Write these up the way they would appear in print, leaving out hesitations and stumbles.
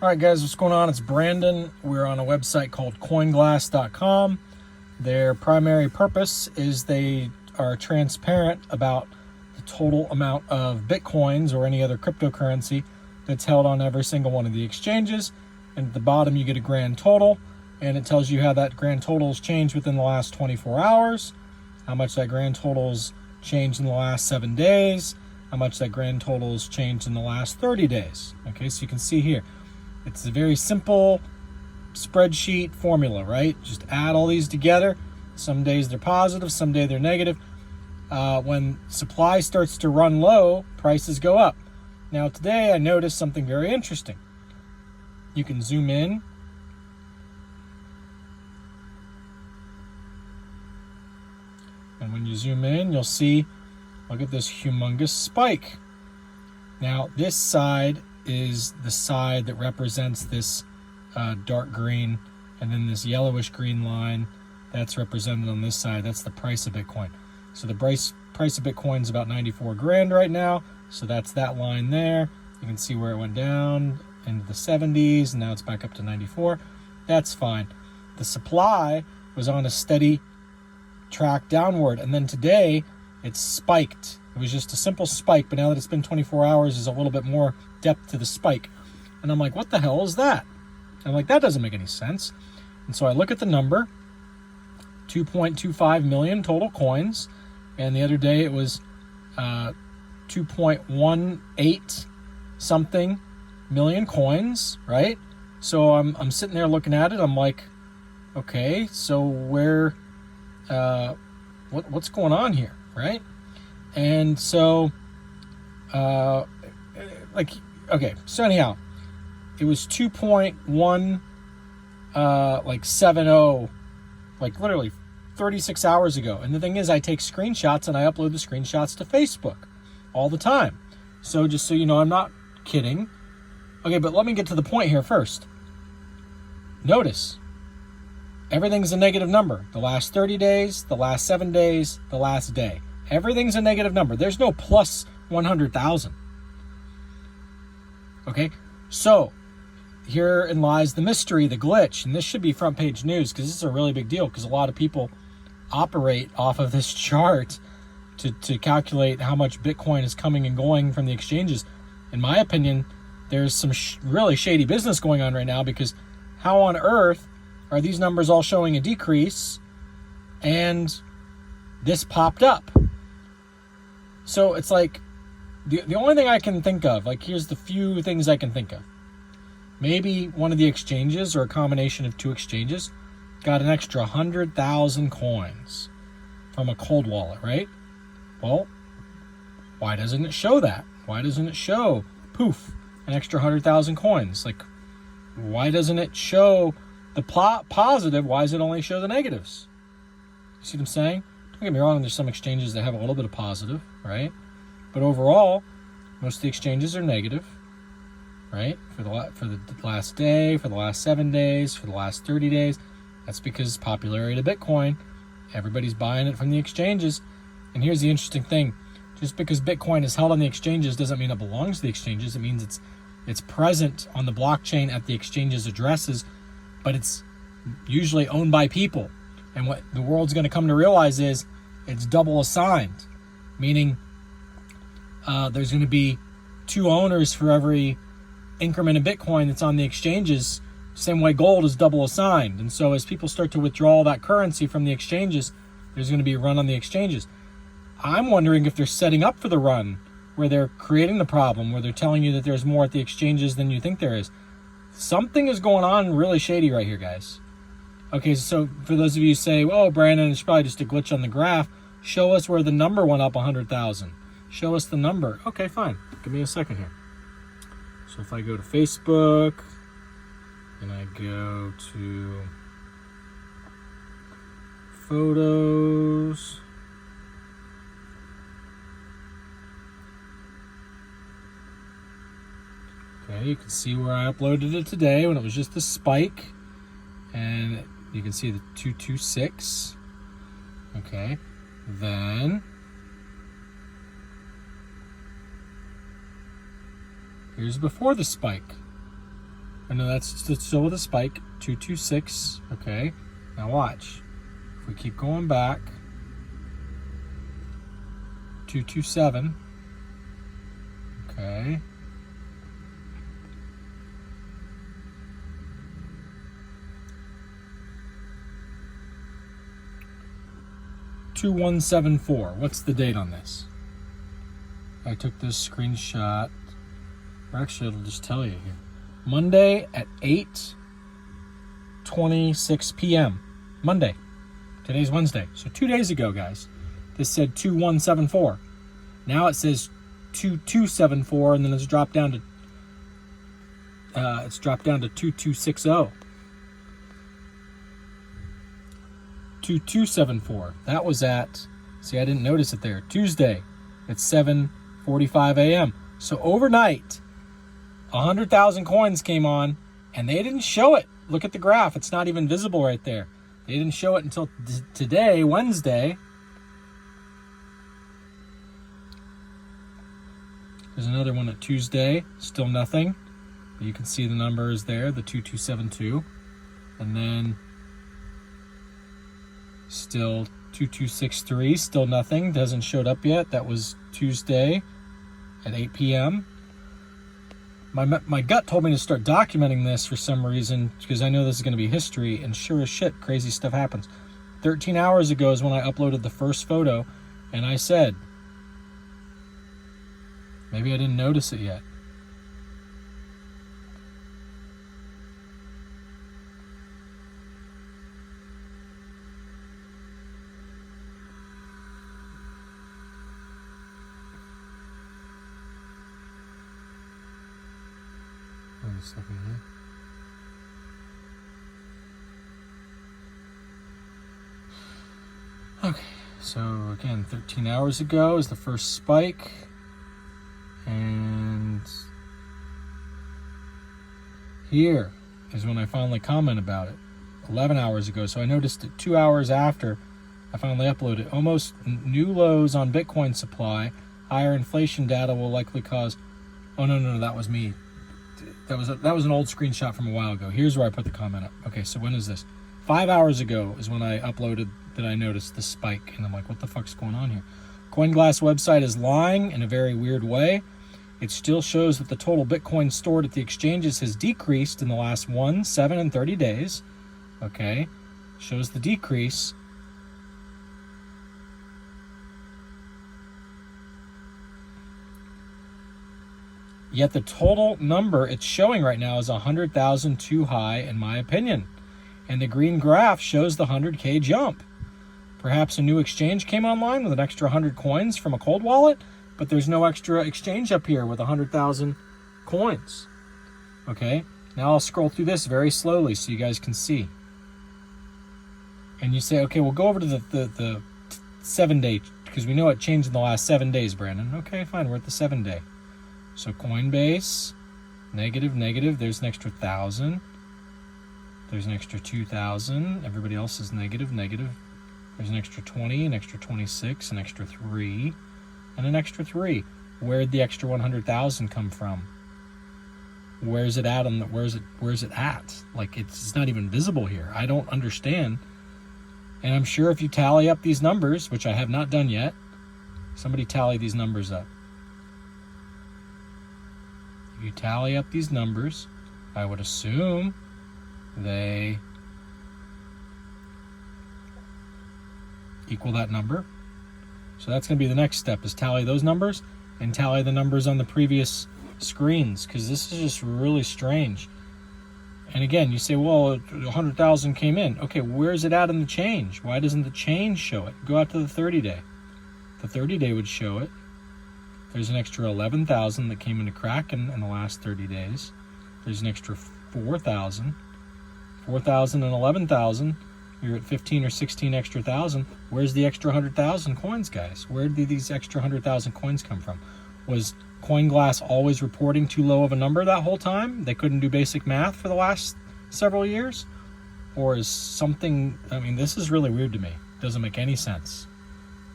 All right, guys, what's going on? It's Brandon. We're on a website called coinglass.com. Their primary purpose is they are transparent about the total amount of Bitcoins or any other cryptocurrency that's held on every single one of the exchanges. And at the bottom, you get a grand total, and it tells you how that grand total has changed within the last 24 hours, how much that grand total has changed in the last 7 days, how much that grand total has changed in the last 30 days. Okay, so you can see here. It's a very simple spreadsheet formula, right? Just add all these together. Some days they're positive, some days they're negative. When supply starts to run low, prices go up. Now today I noticed something very interesting. You can zoom in. And when you zoom in, you'll see, look at this humongous spike. Now this side is the side that represents this dark green, and then this yellowish green line that's represented on this side. That's the price of Bitcoin. So the price of Bitcoin is about 94 grand right now. So that's that line there. You can see where it went down into the 70s, and now it's back up to 94. That's fine. The supply was on a steady track downward, and then today it's spiked. It was just a simple spike, but now that it's been 24 hours, there's a little bit more depth to the spike. And I'm like, what the hell is that? I'm like, that doesn't make any sense. And so I look at the number, 2.25 million total coins. And the other day it was 2.18 something million coins, right? So I'm sitting there looking at it. I'm like, okay, so where, what's going on here, right? And so, okay, so anyhow, it was 2.1, 70, like literally 36 hours ago. And the thing is, I take screenshots and I upload the screenshots to Facebook all the time. So just so you know, I'm not kidding. Okay, but let me get to the point here first. Notice, everything's a negative number. The last 30 days, the last 7 days, the last day. Everything's a negative number. There's no plus 100,000. Okay, so herein lies the mystery, the glitch, and this should be front page news because this is a really big deal because a lot of people operate off of this chart to calculate how much Bitcoin is coming and going from the exchanges. In my opinion, there's some really shady business going on right now because how on earth are these numbers all showing a decrease and this popped up? So it's like, the only thing I can think of, like here's the few things I can think of. Maybe one of the exchanges or a combination of two exchanges got an extra 100,000 coins from a cold wallet, right? Well, why doesn't it show that? Why doesn't it show, poof, an extra 100,000 coins? Like, why doesn't it show the positive? Why does it only show the negatives? You see what I'm saying? Don't get me wrong, there's some exchanges that have a little bit of positive, right? But overall, most of the exchanges are negative, right? For the last day, for the last 7 days, for the last 30 days. That's because popularity of Bitcoin. Everybody's buying it from the exchanges. And here's the interesting thing. Just because Bitcoin is held on the exchanges doesn't mean it belongs to the exchanges. It means it's present on the blockchain at the exchange's addresses, but it's usually owned by people. And what the world's going to come to realize is it's double assigned, meaning there's going to be two owners for every increment of Bitcoin that's on the exchanges, same way gold is double assigned. And so as people start to withdraw that currency from the exchanges, there's going to be a run on the exchanges. I'm wondering if they're setting up for the run where they're creating the problem, where they're telling you that there's more at the exchanges than you think there is. Something is going on really shady right here, guys. Okay, so for those of you who say, oh, Brandon, it's probably just a glitch on the graph, show us where the number went up 100,000. Show us the number. Okay, fine. Give me a second here. So if I go to Facebook and I go to photos, okay, you can see where I uploaded it today when it was just the spike, and you can see the 226. Okay, then here's before the spike. Oh, no, that's still with a spike. 226. Okay. Now watch. If we keep going back, 227. Okay. $2174. What's the date on this? I took this screenshot. Or actually, it'll just tell you here. Monday at 8:26 p.m. Monday. Today's Wednesday. So 2 days ago, guys, this said 2174. Now it says 2274, and then it's dropped down to 2260. 2274. That was at, see, I didn't notice it there, Tuesday at 7:45 a.m. So overnight, 100,000 coins came on, and they didn't show it. Look at the graph. It's not even visible right there. They didn't show it until today, Wednesday. There's another one at Tuesday. Still nothing. But you can see the numbers there, the 2272. And then still 2263. Still nothing. Hasn't showed up yet. That was Tuesday at 8 p.m. My gut told me to start documenting this for some reason, because I know this is going to be history, and sure as shit, crazy stuff happens. 13 hours ago is when I uploaded the first photo, and I said, maybe I didn't notice it yet. Wait a second here. Okay, so again, 13 hours ago is the first spike, and here is when I finally comment about it, 11 hours ago. So I noticed it 2 hours after I finally uploaded. Almost new lows on Bitcoin supply. Higher inflation data will likely cause... Oh, no, that was me. That was an old screenshot from a while ago. Here's where I put the comment up. Okay, so when is this? 5 hours ago is when I uploaded that I noticed the spike, and I'm like, what the fuck's going on here? CoinGlass website is lying in a very weird way. It still shows that the total Bitcoin stored at the exchanges has decreased in the last 1, 7, and 30 days. Okay, shows the decrease. Yet the total number it's showing right now is 100,000 too high, in my opinion. And the green graph shows the 100K jump. Perhaps a new exchange came online with an extra 100 coins from a cold wallet, but there's no extra exchange up here with 100,000 coins. Okay, now I'll scroll through this very slowly so you guys can see. And you say, okay, we'll go over to the 7 day, because we know it changed in the last 7 days, Brandon. Okay, fine, we're at the 7 day. So Coinbase, negative, there's an extra 1,000. There's an extra 2,000. Everybody else is negative. There's an extra 20, an extra 26, an extra 3, and an extra 3. Where'd the extra 100,000 come from? Where's it at where's it at? Like, it's not even visible here. I don't understand. And I'm sure if you tally up these numbers, which I have not done yet, somebody tally these numbers up. If you tally up these numbers, I would assume they equal that number. So that's going to be the next step, is tally those numbers and tally the numbers on the previous screens, because this is just really strange. And again, you say, well, 100,000 came in. Okay, where's it at in the change? Why doesn't the change show it? Go out to the 30 day. The 30 day would show it. There's an extra 11,000 that came into Kraken in the last 30 days. There's an extra 4,000. 4,000 and 11,000. You're at 15 or 16 extra thousand. Where's the extra 100,000 coins, guys? Where did these extra 100,000 coins come from? Was CoinGlass always reporting too low of a number that whole time? They couldn't do basic math for the last several years? Or is something... I mean, this is really weird to me. Doesn't make any sense.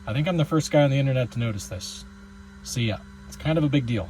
I think I'm the first guy on the internet to notice this. See ya. It's kind of a big deal.